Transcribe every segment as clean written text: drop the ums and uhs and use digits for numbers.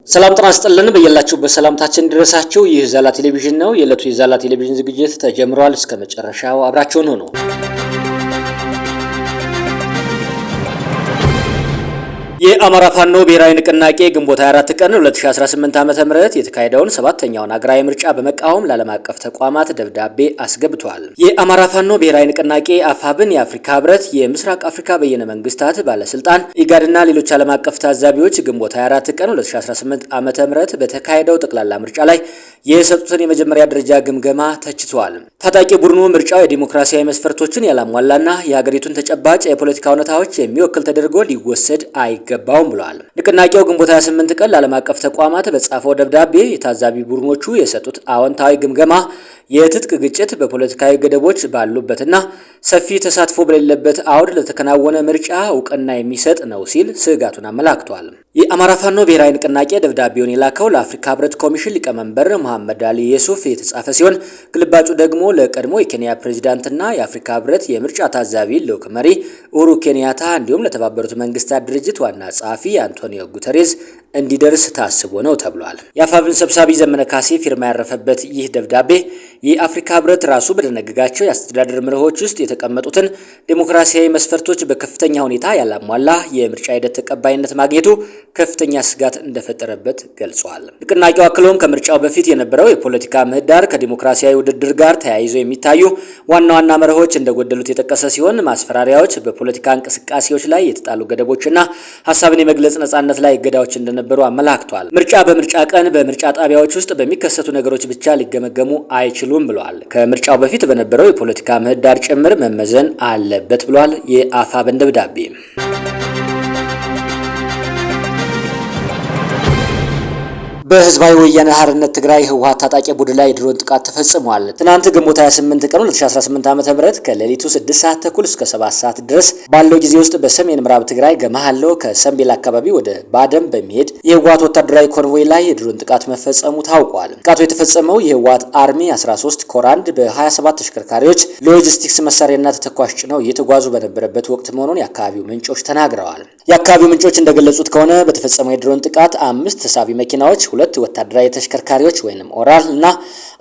ሰላም ጤና ይስጥልን በየላችሁበት ሰላምታችን ድረሳችሁ። ይህ ዛላ ቴሌቪዥን ነው። የዕለቱ የዛላ ቴሌቪዥን ዝግጅት ተጀምሯል። እስከ መጨረሻው አብራችሁን ሁኑ። የአማራ ፋኖ ብሔራዊ ንቅናቄ ግንቦት 24 ቀን 2018 ዓ.ም የተካሄደውን 7ኛውን አገራዊ ምርጫ በመቃወም ለዓለም አቀፍ ተቋማት ደብዳቤ አስገብቷል። የአማራ ፋኖ ብሔራዊ ንቅናቄ አፋብን፣ የአፍሪካ ህብረት፣ የምስራቅ አፍሪካ በየነ መንግስታት ባለስልጣን፣ ኢጋድና ሌሎች ዓለም አቀፍ ታዛቢዎች ግንቦት 24 ቀን 2018 ዓ.ም በተካሄደው ጠቅላላ ምርጫ ላይ የሰጡትን የመጀመሪያ ደረጃ ግምገማ ተችቷል። ታጣቂ ቡድኑ ምርጫው የዲሞክራሲያዊ መስፈርቶችን ያላሟላና የሀገሪቱን ተጨባጭ የፖለቲካ ሁኔታዎች የሚወክል ተደርጎ ሊወሰድ አይገባውም ብለዋል። ንቅናቄው ግንቦት 28 ቀን ለዓለም አቀፍ ተቋማት በጻፈው ደብዳቤ የታዛቢ ቡድኖቹ የሰጡት አዎንታዊ ግምገማ የትጥቅ ግጭት በፖለቲካዊ ገደቦች ባሉበትና ሰፊ ተሳትፎ በሌለበት አውድ ለተከናወነ ምርጫ እውቅና የሚሰጥ ነው ሲል ስጋቱን አመላክቷል። የአማራ ፋኖ ብሔራዊ ንቅናቄ ደብዳቤውን የላከው ለአፍሪካ ህብረት ኮሚሽን ሊቀመንበር መሐመድ አሊ የሱፍ የተጻፈ ሲሆን ግልባጩ ደግሞ ለቀድሞ የኬንያ ፕሬዝዳንትና የአፍሪካ ህብረት የምርጫ ታዛቢ ልዑክ መሪ ኡሁሩ ኬንያታ እንዲሁም ለተባበሩት መንግስታት ድርጅት ዋና ጸሐፊ አንቶኒዮ ጉተሬዝ እንዲደርስ ታስቦ ነው ተብሏል። የአፋብን ሰብሳቢ ዘመነ ካሴ ፊርማ ያረፈበት ይህ ደብዳቤ የአፍሪካ ህብረት ራሱ በደነገጋቸው የአስተዳደር መርሆች ውስጥ የተቀመጡትን ዴሞክራሲያዊ መስፈርቶች በከፍተኛ ሁኔታ ያላሟላ የምርጫ ሂደት ተቀባይነት ማግኘቱ ከፍተኛ ስጋት እንደፈጠረበት ገልጿል። ንቅናቄው አክሎም ከምርጫው በፊት የነበረው የፖለቲካ ምህዳር ከዲሞክራሲያዊ ውድድር ጋር ተያይዘው የሚታዩ ዋና ዋና መርሆች እንደጎደሉት የጠቀሰ ሲሆን ማስፈራሪያዎች፣ በፖለቲካ እንቅስቃሴዎች ላይ የተጣሉ ገደቦችና ሀሳብን የመግለጽ ነጻነት ላይ እገዳዎች እንደነበሩ አመላክቷል። ምርጫ በምርጫ ቀን በምርጫ ጣቢያዎች ውስጥ በሚከሰቱ ነገሮች ብቻ ሊገመገሙ አይችሉም ብለዋል። ከምርጫው በፊት በነበረው የፖለቲካ ምህዳር ጭምር መመዘን አለበት ብሏል። የአፋብን ደብዳቤ በህዝባዊ ወያነ ሓርነት ትግራይ ህወሓት ታጣቂ ቡድን ላይ የድሮን ጥቃት ተፈጽሟል። ትናንት ግንቦት 28 ቀን 2018 ዓ.ም ከሌሊቱ 6 ሰዓት ተኩል እስከ 7 ሰዓት ድረስ ባለው ጊዜ ውስጥ በሰሜን ምዕራብ ትግራይ ገማሃሎ ከሰምቤል አካባቢ ወደ ባደም በሚሄድ የህወሓት ወታደራዊ ኮንቮይ ላይ የድሮን ጥቃት መፈጸሙ ታውቋል። ጥቃቱ የተፈጸመው የህወሓት አርሚ 13 ኮር 1 በ27 ተሽከርካሪዎች ሎጂስቲክስ መሳሪያና ተተኳሽ ጭነው እየተጓዙ በነበረበት ወቅት መሆኑን የአካባቢው ምንጮች ተናግረዋል። የአካባቢው ምንጮች እንደገለጹት ከሆነ በተፈጸመው የድሮን ጥቃት 5 ተሳቢ መኪናዎች፣ 2 ወታደራዊ ተሽከርካሪዎች ወይንም ኦራል እና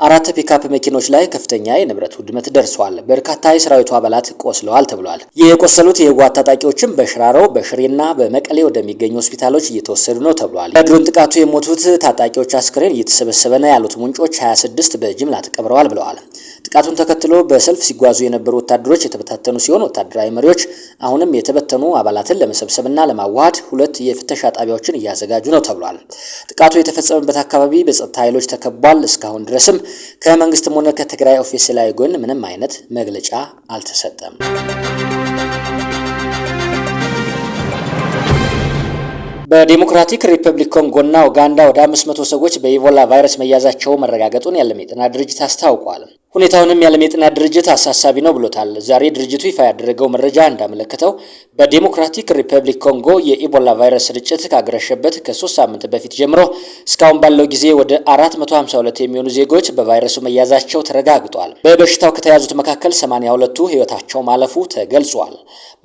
4 ፒካፕ መኪኖች ላይ ከፍተኛ የንብረት ውድመት ደርሷል። በርካታ የሰራዊቱ አባላት ቆስለዋል ተብሏል። የቆሰሉት የህወሓት ታጣቂዎችም በሽራሮ፣ በሽሬና በመቀሌ ወደሚገኙ ሆስፒታሎች እየተወሰዱ ነው ተብሏል። በድሮን ጥቃቱ የሞቱት ታጣቂዎች አስክሬን እየተሰበሰበ ነው ያሉት ምንጮች 26 በጅምላ ተቀብረዋል ብለዋል። ጥቃቱን ተከትሎ በሰልፍ ሲጓዙ የነበሩ ወታደሮች የተበታተኑ ሲሆን ወታደራዊ መሪዎች አሁንም የተበተኑ አባላትን ለመሰብሰብና ለማዋሃድ 2 የፍተሻ ጣቢያዎችን እያዘጋጁ ነው ተብሏል። ጥቃቱ የተፈጸመበት አካባቢ በጸጥታ ኃይሎች ተከቧል። እስካሁን ድረስም ከመንግስትም ሆነ ከትግራይ ኦፊሴላዊ ጎን ምንም አይነት መግለጫ አልተሰጠም። በዲሞክራቲክ ሪፐብሊክ ኮንጎና ኡጋንዳ ወደ 500 ሰዎች በኢቦላ ቫይረስ መያዛቸው መረጋገጡን የዓለም የጤና ድርጅት አስታውቋል። ሁኔታውንም የዓለም የጤና ድርጅት አሳሳቢ ነው ብሎታል። ዛሬ ድርጅቱ ይፋ ያደረገው መረጃ እንዳመለከተው በዲሞክራቲክ ሪፐብሊክ ኮንጎ የኢቦላ ቫይረስ ስርጭት ካገረሸበት ከ3 ሳምንት በፊት ጀምሮ እስካሁን ባለው ጊዜ ወደ 452 የሚሆኑ ዜጎች በቫይረሱ መያዛቸው ተረጋግጧል። በበሽታው ከተያዙት መካከል 82ቱ ህይወታቸው ማለፉ ተገልጿል።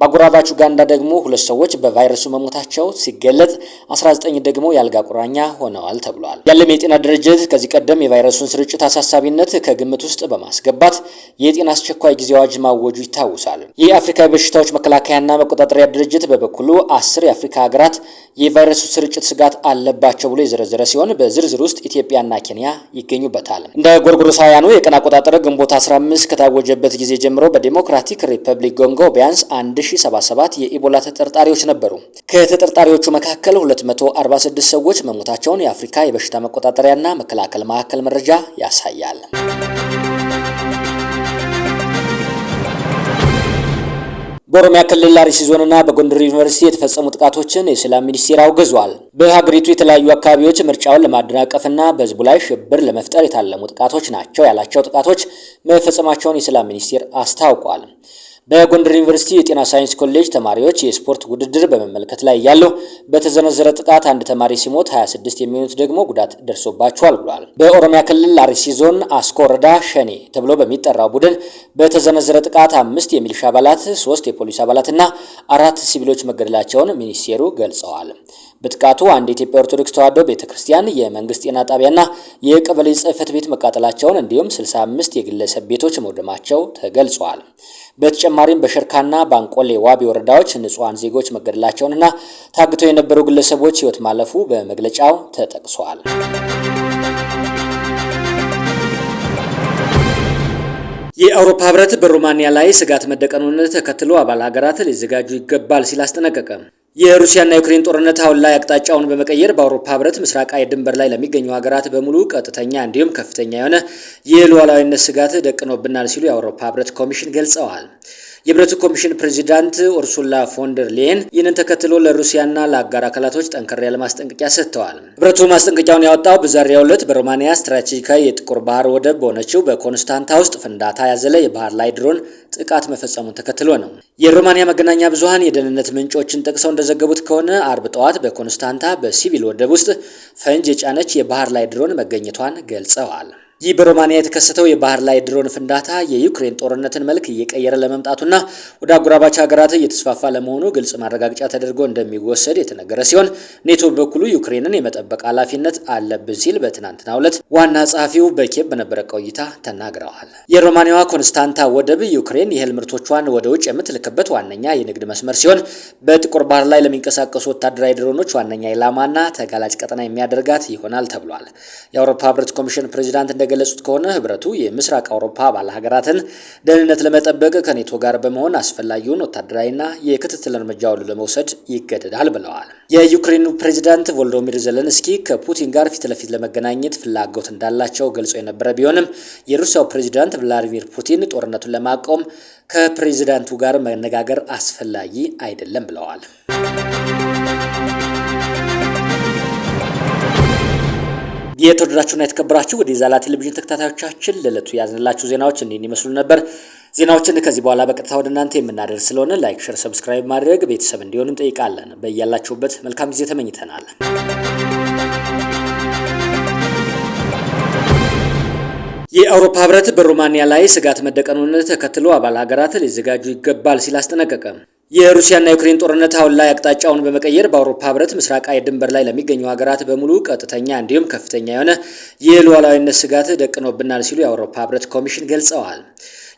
በአጎራባች ኡጋንዳ ደግሞ 2 ሰዎች በቫይረሱ መሞታቸው ሲገለጽ 19 ደግሞ የአልጋ ቁራኛ ሆነዋል ተብሏል። የዓለም የጤና ድርጅት ከዚህ ቀደም የቫይረሱን ስርጭት አሳሳቢነት ከግምት ውስጥ በማስገባት የጤና አስቸኳይ ጊዜ አዋጅ ማወጁ ይታወሳል። የአፍሪካ በሽታዎች መከላከያና መቆጣጠሪያ ድርጅት በበኩሉ 10 የአፍሪካ ሀገራት የቫይረሱ ስርጭት ስጋት አለባቸው ብሎ የዘረዘረ ሲሆን በዝርዝር ውስጥ ኢትዮጵያና ኬንያ ይገኙበታል። እንደ ጎርጎሮሳውያኑ የቀን አቆጣጠር ግንቦት 15 ከታወጀበት ጊዜ ጀምሮ በዲሞክራቲክ ሪፐብሊክ ኮንጎ ቢያንስ 1077 የኢቦላ ተጠርጣሪዎች ነበሩ። ከተጠርጣሪዎቹ መካከል 246 ሰዎች መሞታቸውን የአፍሪካ የበሽታ መቆጣጠሪያና መከላከል ማዕከል መረጃ ያሳያል። በኦሮሚያ ክልል አርሲ ዞንና በጎንደር ዩኒቨርሲቲ የተፈጸሙ ጥቃቶችን የሰላም ሚኒስቴር አውግዟል። በሀገሪቱ የተለያዩ አካባቢዎች ምርጫውን ለማደናቀፍና በህዝቡ ላይ ሽብር ለመፍጠር የታለሙ ጥቃቶች ናቸው ያላቸው ጥቃቶች መፈጸማቸውን የሰላም ሚኒስቴር አስታውቋል። በጎንደር ዩኒቨርሲቲ የጤና ሳይንስ ኮሌጅ ተማሪዎች የስፖርት ውድድር በመመልከት ላይ ያለው በተዘነዘረ ጥቃት አንድ ተማሪ ሲሞት 26 የሚሆኑት ደግሞ ጉዳት ደርሶባቸዋል ብሏል። በኦሮሚያ ክልል አርሲ ዞን አስኮ ወረዳ ሸኔ ተብሎ በሚጠራው ቡድን በተዘነዘረ ጥቃት 5 የሚሊሻ አባላት፣ 3 የፖሊስ አባላትና 4 ሲቪሎች መገደላቸውን ሚኒስቴሩ ገልጸዋል። በጥቃቱ አንድ የኢትዮጵያ ኦርቶዶክስ ተዋሕዶ ቤተክርስቲያን፣ የመንግስት ጤና ጣቢያና የቀበሌ ጽሕፈት ቤት መቃጠላቸውን እንዲሁም 65 የግለሰብ ቤቶች መውደማቸው ተገልጿል። በተጨማሪም በሸርካና ባንቆሌ ዋቢ ወረዳዎች ንጹሃን ዜጎች መገደላቸውንና ታግተው የነበሩ ግለሰቦች ሕይወት ማለፉ በመግለጫው ተጠቅሷል። የአውሮፓ ህብረት በሮማኒያ ላይ ስጋት መደቀኑን ተከትሎ አባል ሀገራት ሊዘጋጁ ይገባል ሲል አስጠነቀቀ። የሩሲያና የዩክሬን ጦርነት አሁን ላይ አቅጣጫውን በመቀየር በአውሮፓ ህብረት ምስራቃዊ ድንበር ላይ ለሚገኙ ሀገራት በሙሉ ቀጥተኛ እንዲሁም ከፍተኛ የሆነ የሉዓላዊነት ስጋት ደቅኖብናል ሲሉ የአውሮፓ ህብረት ኮሚሽን ገልጸዋል። የህብረቱ ኮሚሽን ፕሬዚዳንት ኡርሱላ ፎንደር ሌየን ይህንን ተከትሎ ለሩሲያና ለአጋር አካላቶች ጠንከር ያለ ማስጠንቀቂያ ሰጥተዋል። ህብረቱ ማስጠንቀቂያውን ያወጣው በዛሬው ዕለት በሮማኒያ ስትራቴጂካዊ የጥቁር ባህር ወደብ በሆነችው በኮንስታንታ ውስጥ ፍንዳታ ያዘለ የባህር ላይ ድሮን ጥቃት መፈጸሙን ተከትሎ ነው። የሮማኒያ መገናኛ ብዙሃን የደህንነት ምንጮችን ጠቅሰው እንደዘገቡት ከሆነ አርብ ጠዋት በኮንስታንታ በሲቪል ወደብ ውስጥ ፈንጅ የጫነች የባህር ላይ ድሮን መገኘቷን ገልጸዋል። ይህ በሮማኒያ የተከሰተው የባህር ላይ ድሮን ፍንዳታ የዩክሬን ጦርነትን መልክ እየቀየረ ለመምጣቱና ወደ አጎራባች ሀገራት እየተስፋፋ ለመሆኑ ግልጽ ማረጋገጫ ተደርጎ እንደሚወሰድ የተነገረ ሲሆን ኔቶ በበኩሉ ዩክሬንን የመጠበቅ ኃላፊነት አለብን ሲል በትናንትናው ዕለት ዋና ጸሐፊው በኪየቭ በነበረ ቆይታ ተናግረዋል። የሮማኒያዋ ኮንስታንታ ወደብ ዩክሬን የእህል ምርቶቿን ወደ ውጭ የምትልክበት ዋነኛ የንግድ መስመር ሲሆን በጥቁር ባህር ላይ ለሚንቀሳቀሱ ወታደራዊ ድሮኖች ዋነኛ ኢላማና ተጋላጭ ቀጠና የሚያደርጋት ይሆናል ተብሏል። የአውሮፓ ህብረት ኮሚሽን ፕሬዚዳንት ገለጹት ከሆነ ህብረቱ የምስራቅ አውሮፓ አባል ሀገራትን ደህንነት ለመጠበቅ ከኔቶ ጋር በመሆን አስፈላጊውን ወታደራዊና የክትትል እርምጃውን ለመውሰድ ይገደዳል ብለዋል። የዩክሬኑ ፕሬዚዳንት ቮሎዲሚር ዜሌንስኪ ከፑቲን ጋር ፊት ለፊት ለመገናኘት ፍላጎት እንዳላቸው ገልጾ የነበረ ቢሆንም የሩሲያው ፕሬዚዳንት ቭላዲሚር ፑቲን ጦርነቱን ለማቆም ከፕሬዚዳንቱ ጋር መነጋገር አስፈላጊ አይደለም ብለዋል። የተወደዳችሁና የተከበራችሁ ወደ ዛላ ቴሌቪዥን ተከታታዮቻችን ለዕለቱ ያዝንላችሁ ዜናዎች እንዲህ ይመስሉ ነበር። ዜናዎችን ከዚህ በኋላ በቀጥታ ወደ እናንተ የምናደርስ ስለሆነ ላይክ፣ ሼር፣ ሰብስክራይብ ማድረግ ቤተሰብ እንዲሆኑ እንጠይቃለን። በያላችሁበት መልካም ጊዜ ተመኝተናል። የአውሮፓ ህብረት በሮማኒያ ላይ ስጋት መደቀኑን ተከትሎ አባል ሀገራት ሊዘጋጁ ይገባል ሲል አስጠነቀቀ። የሩሲያና የዩክሬን ጦርነት አሁን ላይ አቅጣጫውን በመቀየር በአውሮፓ ህብረት ምስራቃዊ ድንበር ላይ ለሚገኙ ሀገራት በሙሉ ቀጥተኛ እንዲሁም ከፍተኛ የሆነ የሉዓላዊነት ስጋት ደቅኖብናል ሲሉ የአውሮፓ ህብረት ኮሚሽን ገልጸዋል።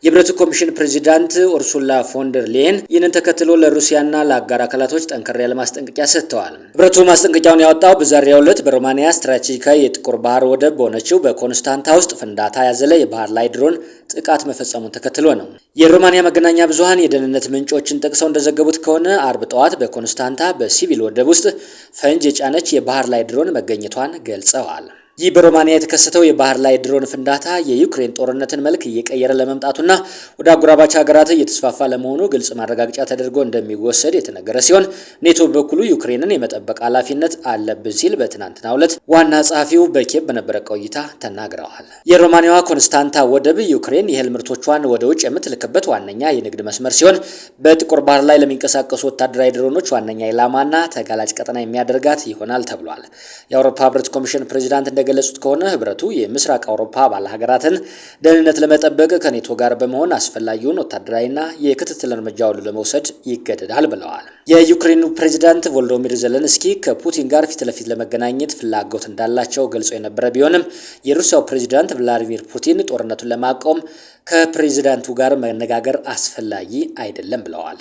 የህብረቱ ኮሚሽን ፕሬዚዳንት ኡርሱላ ፎንደር ሌየን ይህንን ተከትሎ ለሩሲያና ለአጋር አካላቶች ጠንከር ያለ ማስጠንቀቂያ ሰጥተዋል። ህብረቱ ማስጠንቀቂያውን ያወጣው በዛሬው ዕለት በሮማኒያ ስትራቴጂካዊ የጥቁር ባህር ወደብ በሆነችው በኮንስታንታ ውስጥ ፍንዳታ ያዘለ የባህር ላይ ድሮን ጥቃት መፈጸሙን ተከትሎ ነው። የሮማኒያ መገናኛ ብዙሃን የደህንነት ምንጮችን ጠቅሰው እንደዘገቡት ከሆነ አርብ ጠዋት በኮንስታንታ በሲቪል ወደብ ውስጥ ፈንጅ የጫነች የባህር ላይ ድሮን መገኘቷን ገልጸዋል። ይህ በሮማኒያ የተከሰተው የባህር ላይ ድሮን ፍንዳታ የዩክሬን ጦርነትን መልክ እየቀየረ ለመምጣቱና ወደ አጎራባች ሀገራት እየተስፋፋ ለመሆኑ ግልጽ ማረጋገጫ ተደርጎ እንደሚወሰድ የተነገረ ሲሆን ኔቶ በበኩሉ ዩክሬንን የመጠበቅ ኃላፊነት አለብን ሲል በትናንትናው ዕለት ዋና ጸሐፊው በኪየቭ በነበረ ቆይታ ተናግረዋል። የሮማኒያዋ ኮንስታንታ ወደብ ዩክሬን የእህል ምርቶቿን ወደ ውጭ የምትልክበት ዋነኛ የንግድ መስመር ሲሆን በጥቁር ባህር ላይ ለሚንቀሳቀሱ ወታደራዊ ድሮኖች ዋነኛ ኢላማና ተጋላጭ ቀጠና የሚያደርጋት ይሆናል ተብሏል። የአውሮፓ ህብረት ኮሚሽን ፕሬዚዳንት ገለጹት ከሆነ ህብረቱ የምስራቅ አውሮፓ አባል ሀገራትን ደህንነት ለመጠበቅ ከኔቶ ጋር በመሆን አስፈላጊውን ወታደራዊና የክትትል እርምጃውን ለመውሰድ ይገደዳል ብለዋል። የዩክሬኑ ፕሬዚዳንት ቮሎዲሚር ዜሌንስኪ ከፑቲን ጋር ፊት ለፊት ለመገናኘት ፍላጎት እንዳላቸው ገልጾ የነበረ ቢሆንም የሩሲያው ፕሬዚዳንት ቭላዲሚር ፑቲን ጦርነቱን ለማቆም ከፕሬዚዳንቱ ጋር መነጋገር አስፈላጊ አይደለም ብለዋል።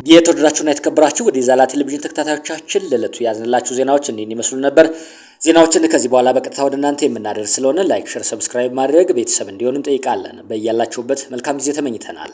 የተወደዳችሁና የተከበራችሁ ወደ ዛላ ቴሌቪዥን ተከታታዮቻችን ለዕለቱ ያዝንላችሁ ዜናዎች እንዲህ ይመስሉ ነበር። ዜናዎችን ከዚህ በኋላ በቀጥታ ወደ እናንተ የምናደርስ ስለሆነ ላይክ፣ ሼር፣ ሰብስክራይብ ማድረግ ቤተሰብ እንዲሆኑ እንጠይቃለን። በያላችሁበት መልካም ጊዜ ተመኝተናል።